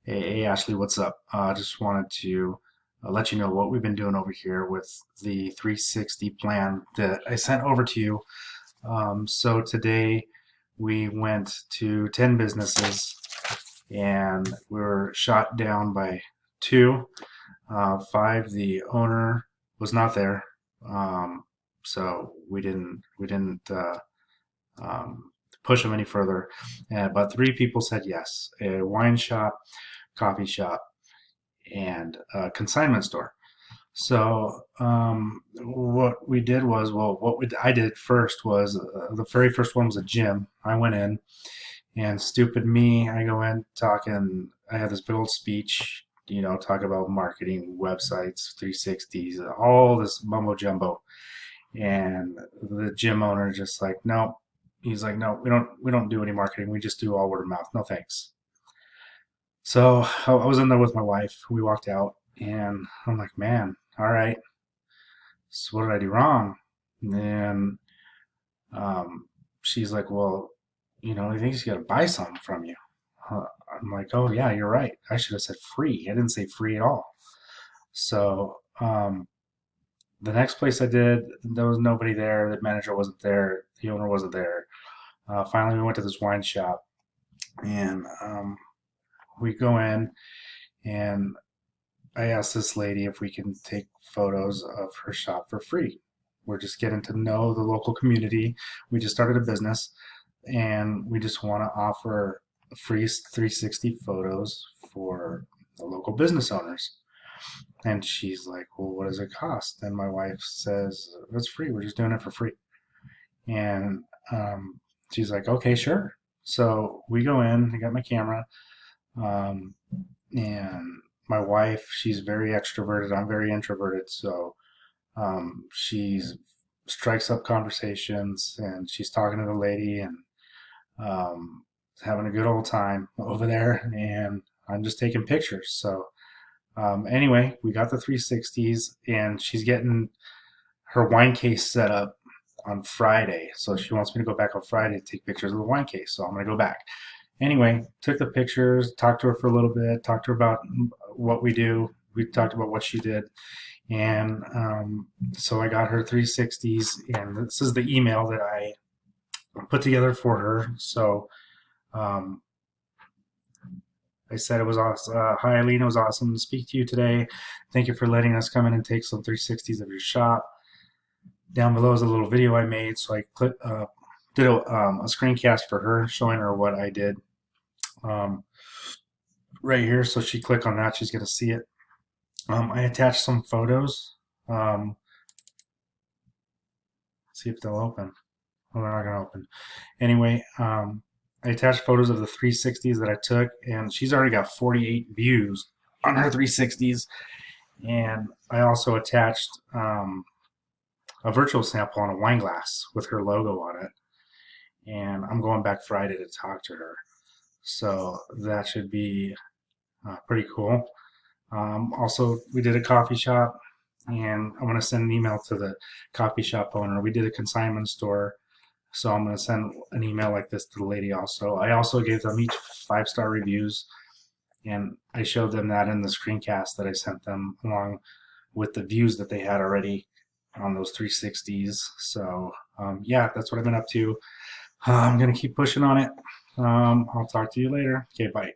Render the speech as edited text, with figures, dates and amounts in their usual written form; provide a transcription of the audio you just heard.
Hey, Ashley, what's up? I just wanted to let you know what we've been doing over here with the 360 plan that I sent over to you. So today we went to 10 businesses and we were shot down by two. Five, the owner was not there, so we didn't um, push him any further. But three people said yes: a wine shop, coffee shop, and a consignment store. So what we did was, well, I did first was the very first one was a gym. I went in, and stupid me, I go in talking. I had this big old speech, talk about marketing, websites, 360s, all this mumbo jumbo. And the gym owner just like, no, he's like, no, we don't do any marketing. We just do all word of mouth. No thanks. So I was in there with my wife. We walked out, and I'm like, man, all right. So what did I do wrong? And she's like, well, he thinks he's got to buy something from you. I'm like, oh yeah, you're right. I should have said free. I didn't say free at all. So the next place I did, there was nobody there. The manager wasn't there. The owner wasn't there. Finally, we went to this wine shop, and we go in, and I asked this lady if we can take photos of her shop for free. We're just getting to know the local community. We just started a business and we just want to offer free 360 photos for the local business owners. And she's like, well, what does it cost? And my wife says, it's free. We're just doing it for free. And she's like, okay, sure. So we go in, I got my camera, um, and my wife, she's very extroverted. I'm very introverted. So she strikes up conversations and she's talking to the lady and um, having a good old time over there. And I'm just taking pictures. So anyway, we got the 360s and she's getting her wine case set up on Friday. So she wants me to go back on Friday to take pictures of the wine case. So I'm going to go back. Anyway, took the pictures, talked to her for a little bit, talked to her about what we do. We talked about what she did. And so I got her 360s, and this is the email that I put together for her. So um, I said it was awesome. Hi, Eileen, it was awesome to speak to you today. Thank you for letting us come in and take some 360s of your shop. Down below is a little video I made, so I did a screencast for her, showing her what I did um, right here. So she click on that, she's going to see it. I attached some photos. See if they'll open. Well, they're not going to open. Anyway, I attached photos of the 360s that I took, and she's already got 48 views on her 360s. And I also attached a virtual sample on a wine glass with her logo on it. And I'm going back Friday to talk to her. So that should be pretty cool. Also, we did a coffee shop, and I'm going to send an email to the coffee shop owner. We did a consignment store, so I'm going to send an email like this to the lady also. I also gave them each 5-star reviews, and I showed them that in the screencast that I sent them along with the views that they had already on those 360s. So, yeah, that's what I've been up to. I'm going to keep pushing on it. I'll talk to you later. Okay, bye.